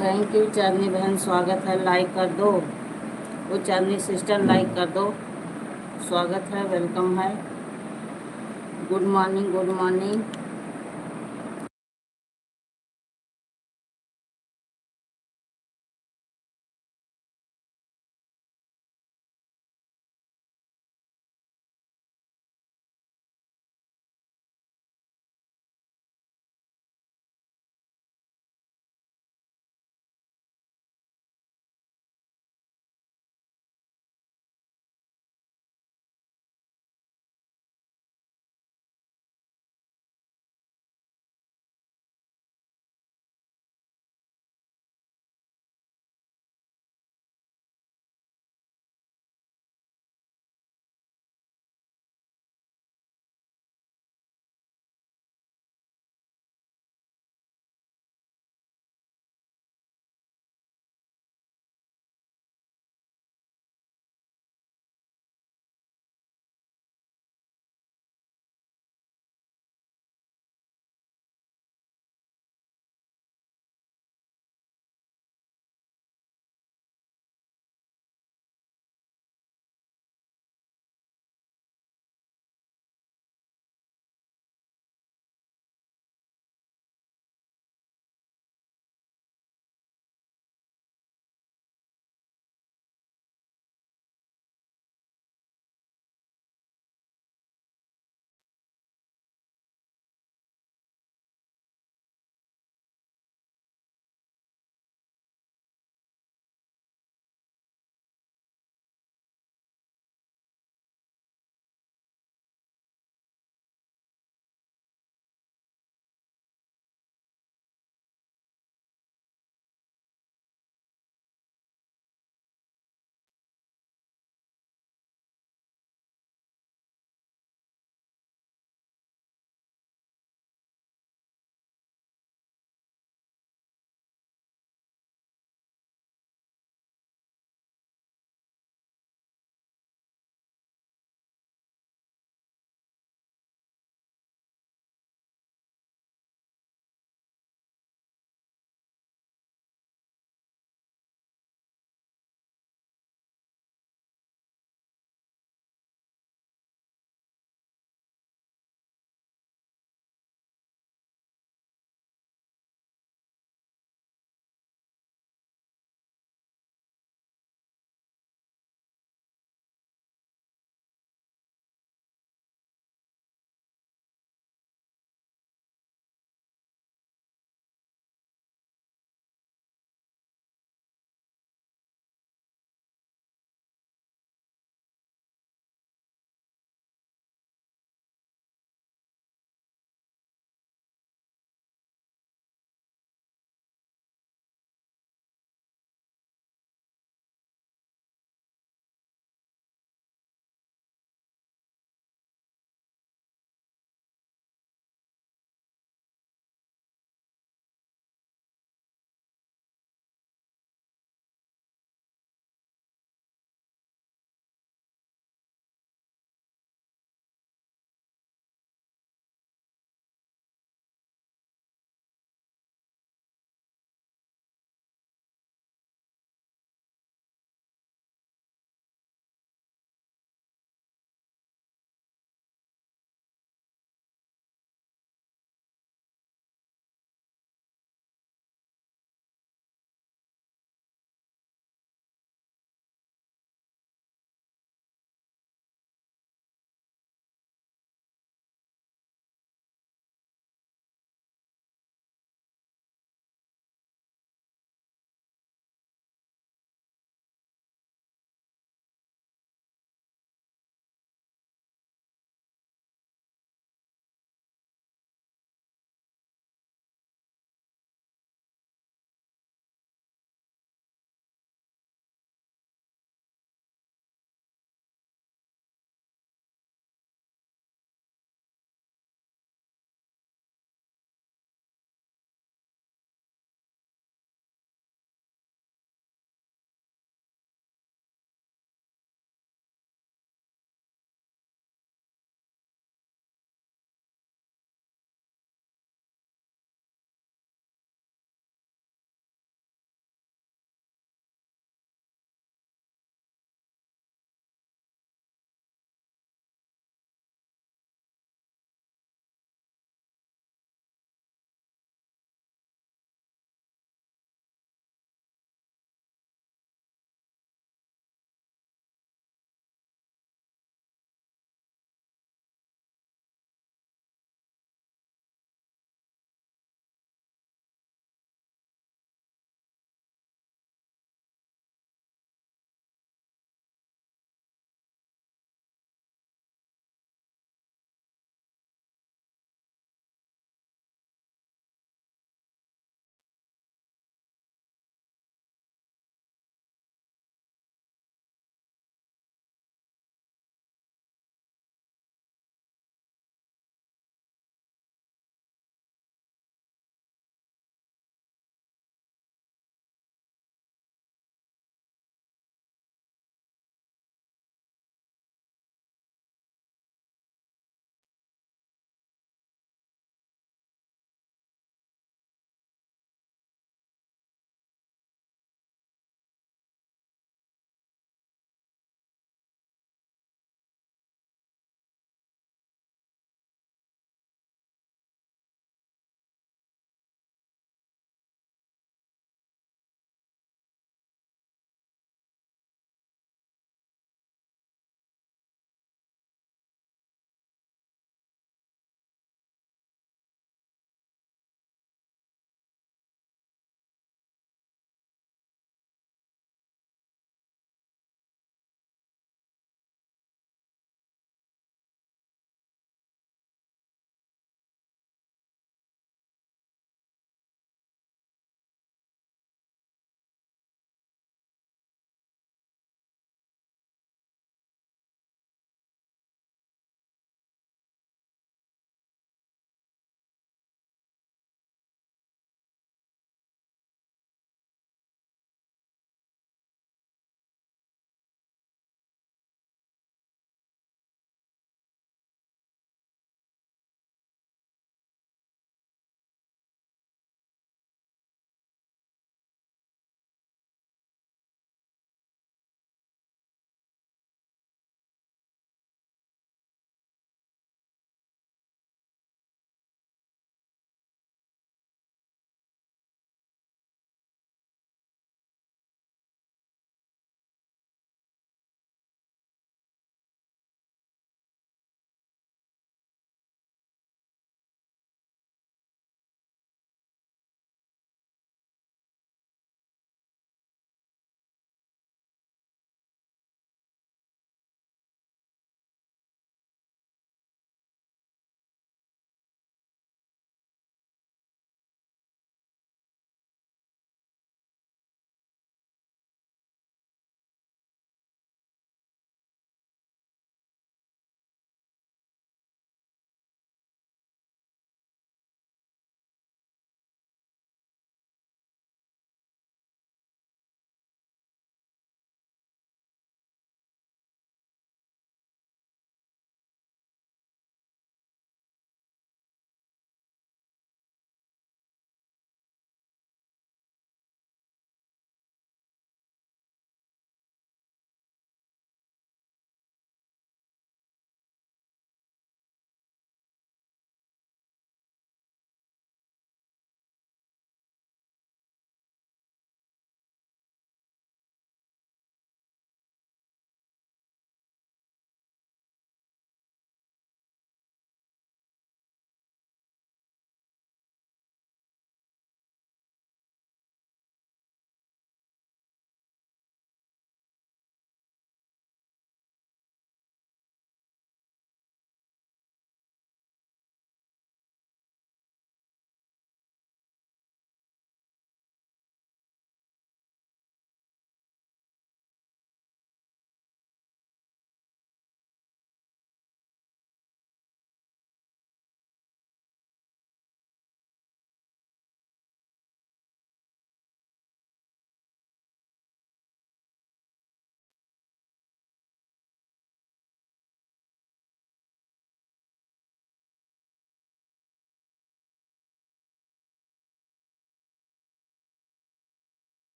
Thank you चांदनी बहन, स्वागत है, लाइक कर दो। वो चांदनी सिस्टर लाइक कर दो। स्वागत है, वेलकम है। Good morning, good morning.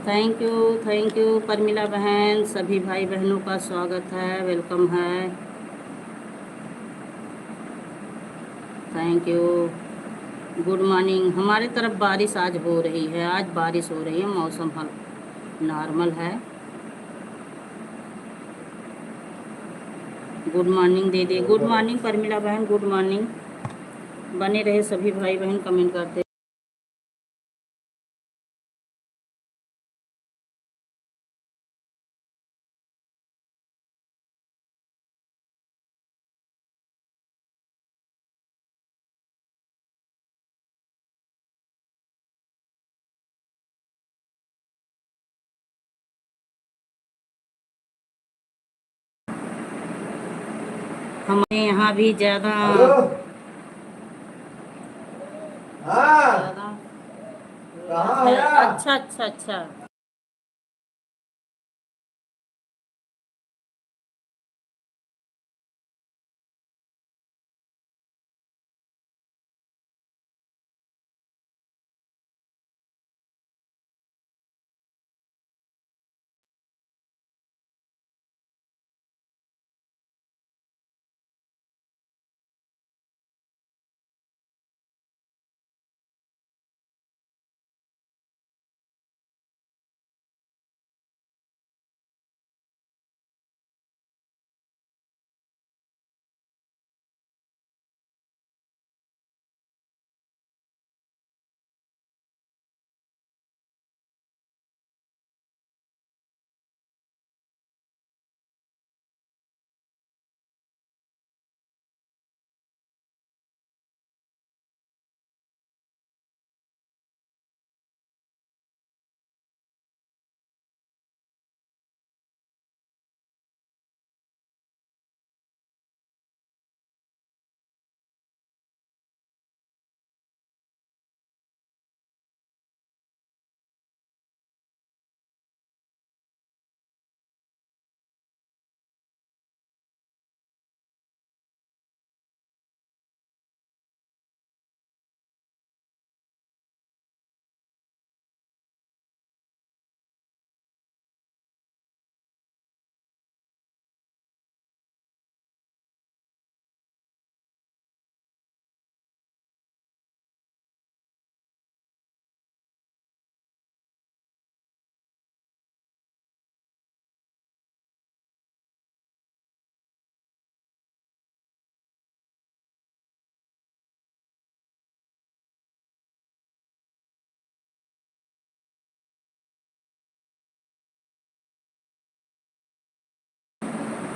Thank you Parmila बहन। सभी भाई बहनों का स्वागत है, वेलकम है। Thank you. Good morning. हमारे तरफ बारिश आज हो रही है, आज बारिश हो रही है, मौसम हल नॉर्मल है। गुड मॉर्निंग दीदी, गुड मॉर्निंग परमिला बहन, गुड मॉर्निंग। बने रहे सभी भाई बहन कमेंट करते। हमारे यहाँ भी ज़्यादा ज़्यादा अच्छा अच्छा अच्छा।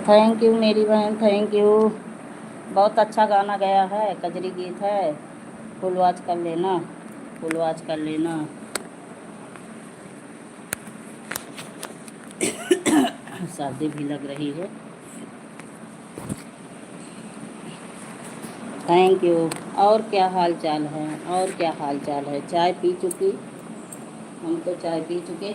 थैंक यू मेरी बहन, थैंक यू। बहुत अच्छा गाना गया है, कजरी गीत है। फुल वॉच कर लेना, फुल वॉच कर लेना। सर्दी भी लग रही है। Thank you. और क्या हाल चाल है, और क्या हाल चाल है? चाय पी चुकी? हम तो चाय पी चुके।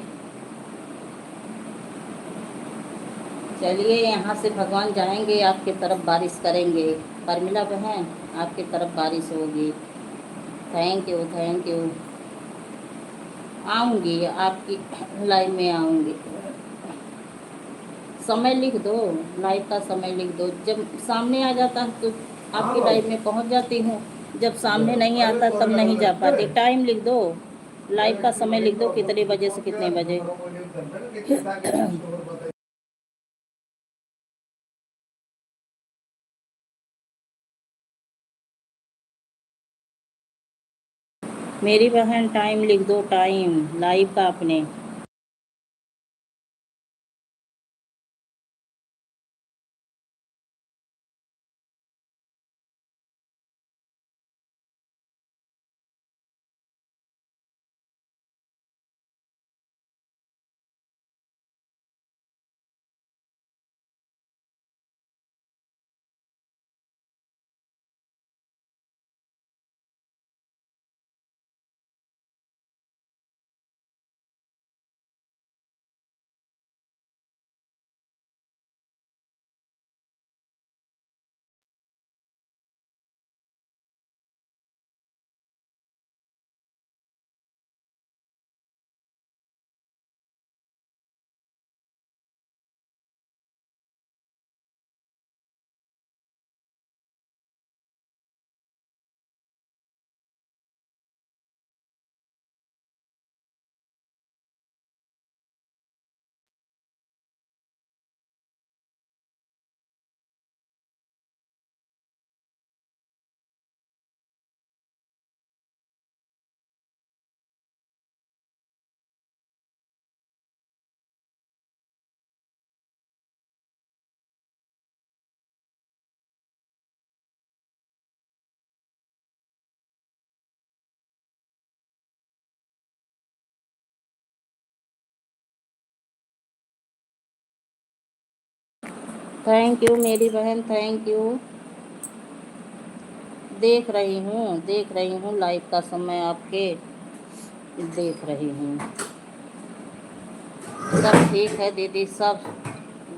चलिए यहाँ से भगवान जाएंगे, आपके तरफ बारिश करेंगे। परमिला बहन, आपके तरफ बारिश होगी। Thank you, thank you. आऊँगी आपकी लाइव में आऊँगी। समय लिख दो, लाइव का समय लिख दो। जब सामने आ जाता है तो आपकी लाइव में पहुंच जाती हूँ। जब सामने नहीं आता तब नहीं जा पाती। टाइम लिख दो, लाइव का समय लिख दो, कितने बजे से कितने बजे। मेरी बहन टाइम लिख दो, टाइम लाइव का अपने। थैंक यू मेरी बहन, थैंक यू। देख रही हूँ लाइव का समय आपके, देख रही हूँ। सब ठीक है दीदी सब,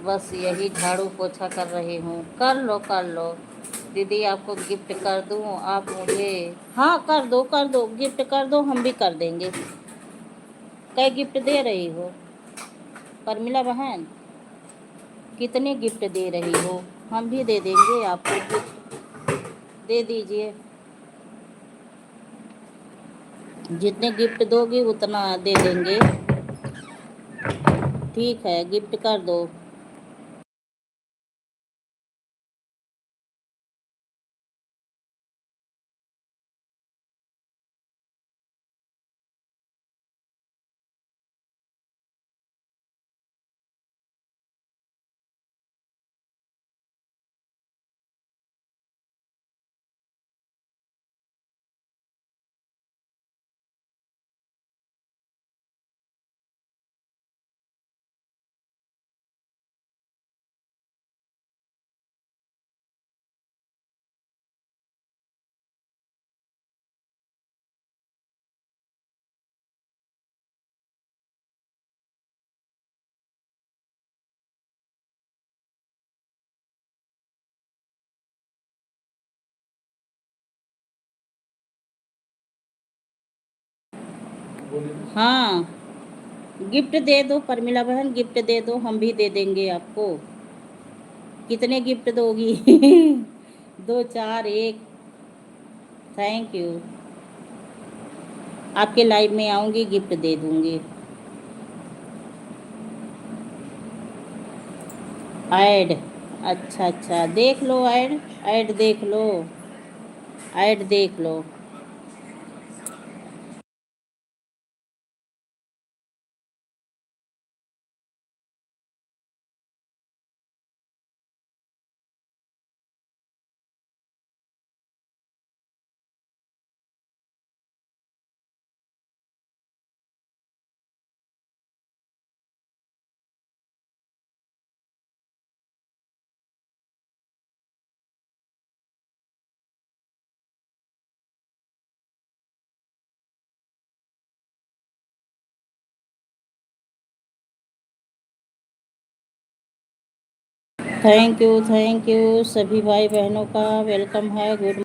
बस यही झाड़ू पोछा कर रही हूँ। कर लो दीदी, आपको गिफ्ट कर दूँ आप मुझे? हाँ कर दो गिफ्ट कर दो, हम भी कर देंगे। क्या गिफ्ट दे रही हो परमिला बहन? कितने गिफ्ट दे रही हो? हम भी दे देंगे आपको गिफ्ट, दे दीजिए। जितने गिफ्ट दोगी उतना दे देंगे। ठीक है गिफ्ट कर दो। हाँ गिफ्ट दे दो परमिला बहन, गिफ्ट दे दो, हम भी दे देंगे आपको। कितने गिफ्ट दोगी? दो चार एक? Thank you. आपके लाइव में आऊँगी गिफ्ट दे दूँगी। ऐड, अच्छा अच्छा देख लो ऐड, ऐड देख लो, ऐड देख लो। थैंक यू सभी भाई बहनों का वेलकम है। गुड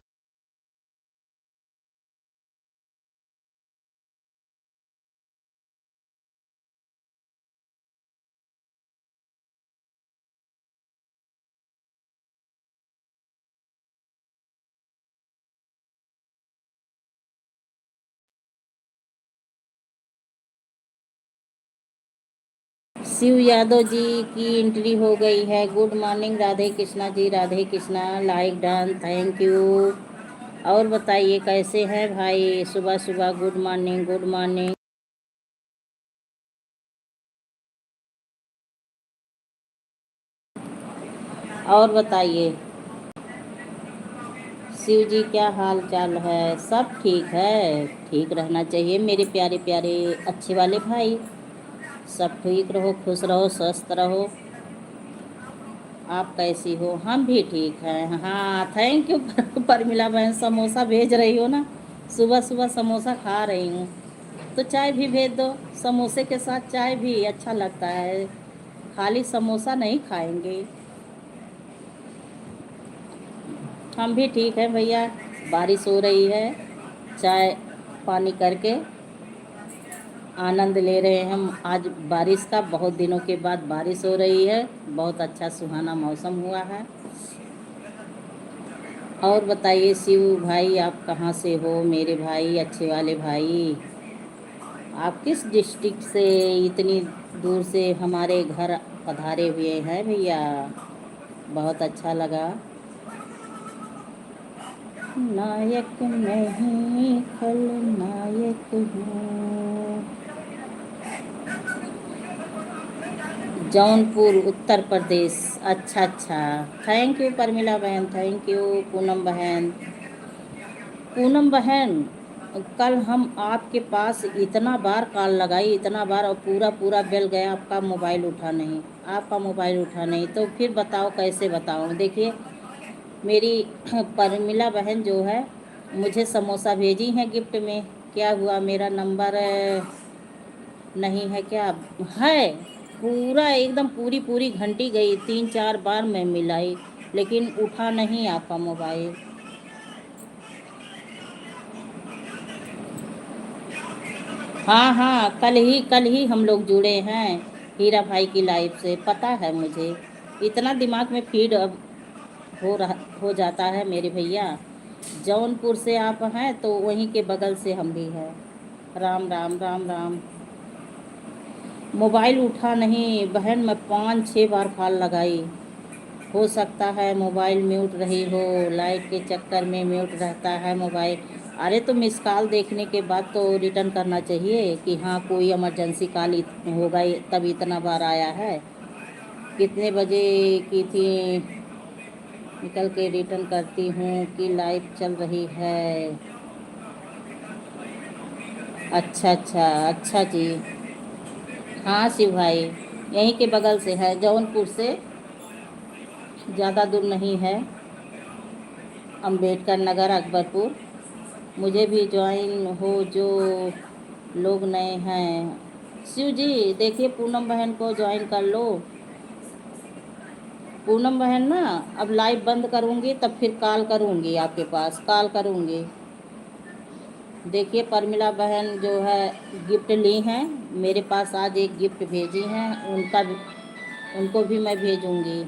शिव यादव जी की एंट्री हो गई है। Good morning Radhe Krishna ji, Radhe Krishna, like done, thank you. और बताइए कैसे हैं भाई? सुबह सुबह गुड मॉर्निंग, गुड मॉर्निंग। और बताइए शिव जी क्या हाल चाल है? सब ठीक है, ठीक रहना चाहिए मेरे प्यारे प्यारे अच्छे वाले भाई। सब ठीक रहो, खुश रहो, स्वस्थ रहो। आप कैसी हो? हम भी ठीक हैं। हाँ थैंक यू। परमिला बहन समोसा भेज रही हो ना? सुबह सुबह समोसा खा रही हूँ, तो चाय भी भेज दो। समोसे के साथ चाय भी अच्छा लगता है, खाली समोसा नहीं खाएंगे। हम भी ठीक हैं भैया, बारिश हो रही है, चाय पानी करके आनंद ले रहे हैं हम आज बारिश का। बहुत दिनों के बाद बारिश हो रही है, बहुत अच्छा सुहाना मौसम हुआ है। और बताइए शिव भाई आप कहाँ से हो मेरे भाई, अच्छे वाले भाई? आप किस डिस्ट्रिक्ट से इतनी दूर से हमारे घर पधारे हुए हैं भैया? बहुत अच्छा लगा। नायक नहीं खलनायक हूँ। जौनपुर उत्तर प्रदेश, अच्छा अच्छा। थैंक यू परमिला बहन, थैंक यू पूनम बहन। पूनम बहन कल हम आपके पास इतना बार कॉल लगाई, इतना बार, और पूरा पूरा बेल गया, आपका मोबाइल उठा नहीं। आपका मोबाइल उठा नहीं, तो फिर बताओ कैसे बताऊँ। देखिए मेरी परमिला बहन जो है मुझे समोसा भेजी हैं गिफ्ट में। क्या हुआ, मेरा नंबर नहीं है क्या? है। पूरा एकदम पूरी पूरी घंटी गई, 3-4 बार मैं मिलाई, लेकिन उठा नहीं आपका मोबाइल। हाँ हाँ, कल ही हम लोग जुड़े हैं हीरा भाई की लाइफ से, पता है मुझे। इतना दिमाग में फीड अब हो जाता है मेरे भैया। जौनपुर से आप हैं तो वहीं के बगल से हम भी हैं। राम राम राम राम। मोबाइल उठा नहीं बहन, मैं 5-6 बार कॉल लगाई। हो सकता है मोबाइल म्यूट रही हो, लाइट के चक्कर में म्यूट रहता है मोबाइल। अरे तो मिस कॉल देखने के बाद तो रिटर्न करना चाहिए कि हाँ कोई इमरजेंसी कॉल होगा, तब इतना बार आया है। कितने बजे की थी, निकल के रिटर्न करती हूँ कि लाइव चल रही है। अच्छा अच्छा अच्छा जी। हाँ शिव भाई, यहीं के बगल से है, जौनपुर से, ज़्यादा दूर नहीं है। अम्बेडकर नगर, अकबरपुर। मुझे भी ज्वाइन हो जो लोग नए हैं। शिव जी देखिए पूनम बहन को ज्वाइन कर लो। पूनम बहन ना, अब लाइव बंद करूँगी तब फिर कॉल करूँगी, आपके पास कॉल करूँगी। देखिए परमिला बहन जो है गिफ्ट ली हैं मेरे पास, आज एक गिफ्ट भेजी हैं, उनका भी, उनको भी मैं भेजूँगी।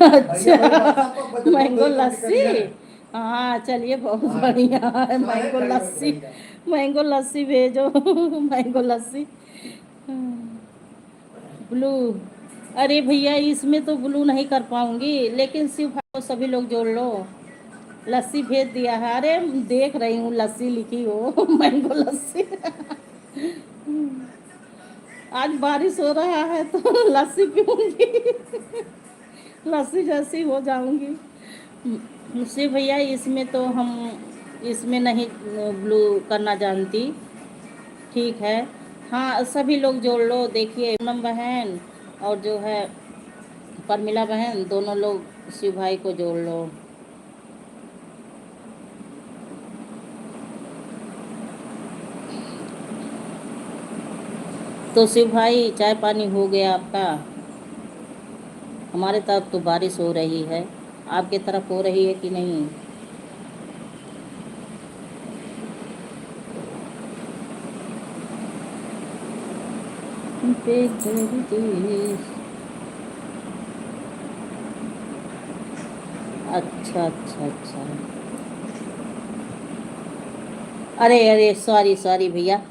अच्छा मैंगो लस्सी। हाँ चलिए बहुत बढ़िया है, मैंगो लस्सी। मैंगो लस्सी भेजो मैंगो लस्सी। ब्लू, अरे भैया इसमें तो ब्लू नहीं कर पाऊंगी, लेकिन शिव भाई को सभी लोग जोड़ लो। लस्सी भेज दिया है, अरे देख रही हूँ लस्सी लिखी हो मैंगो लस्सी आज बारिश हो रहा है तो लस्सी पीऊंगी लस्सी जैसी हो जाऊंगी। शिव भैया इसमें तो हम, इसमें नहीं ब्लू करना जानती। ठीक है, हाँ सभी लोग जोड़ लो। देखिए पूनम बहन और जो है परमिला बहन, दोनों लोग शिव भाई को जोड़ लो। तो शिव भाई चाय पानी हो गया आपका? हमारे तरफ तो बारिश हो रही है, आपके तरफ हो रही है कि नहीं? अच्छा अच्छा अच्छा। अरे अरे सॉरी सॉरी भैया,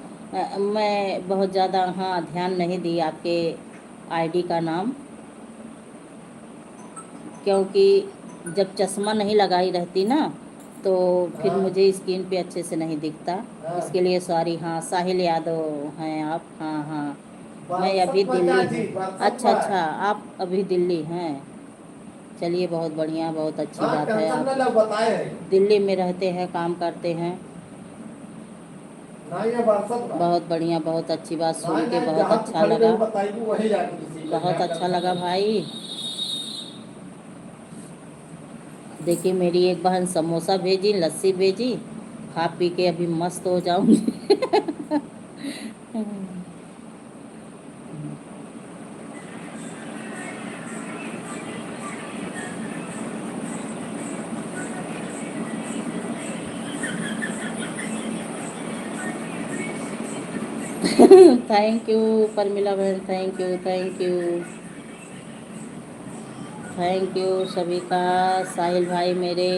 मैं बहुत ज़्यादा हाँ ध्यान नहीं दी आपके आईडी का नाम, क्योंकि जब चश्मा नहीं लगाई रहती ना तो फिर मुझे स्क्रीन पे अच्छे से नहीं दिखता। इसके लिए सॉरी। हाँ साहिल यादव हैं आप? हाँ हाँ, मैं अभी दिल्ली हूँ। अच्छा अच्छा, आप अभी दिल्ली हैं? चलिए बहुत बढ़िया, बहुत अच्छी बात है। आप दिल्ली में रहते हैं, काम करते हैं? बहुत बढ़िया, बहुत अच्छी बात, सुन के बहुत अच्छा लगा, बहुत अच्छा लगा भाई। देखिए मेरी एक बहन समोसा भेजी, लस्सी भेजी, खा पी के अभी मस्त हो जाऊंगी थैंक यू परमिला बहन, thank you thank you thank you सभी का। साहिल भाई मेरे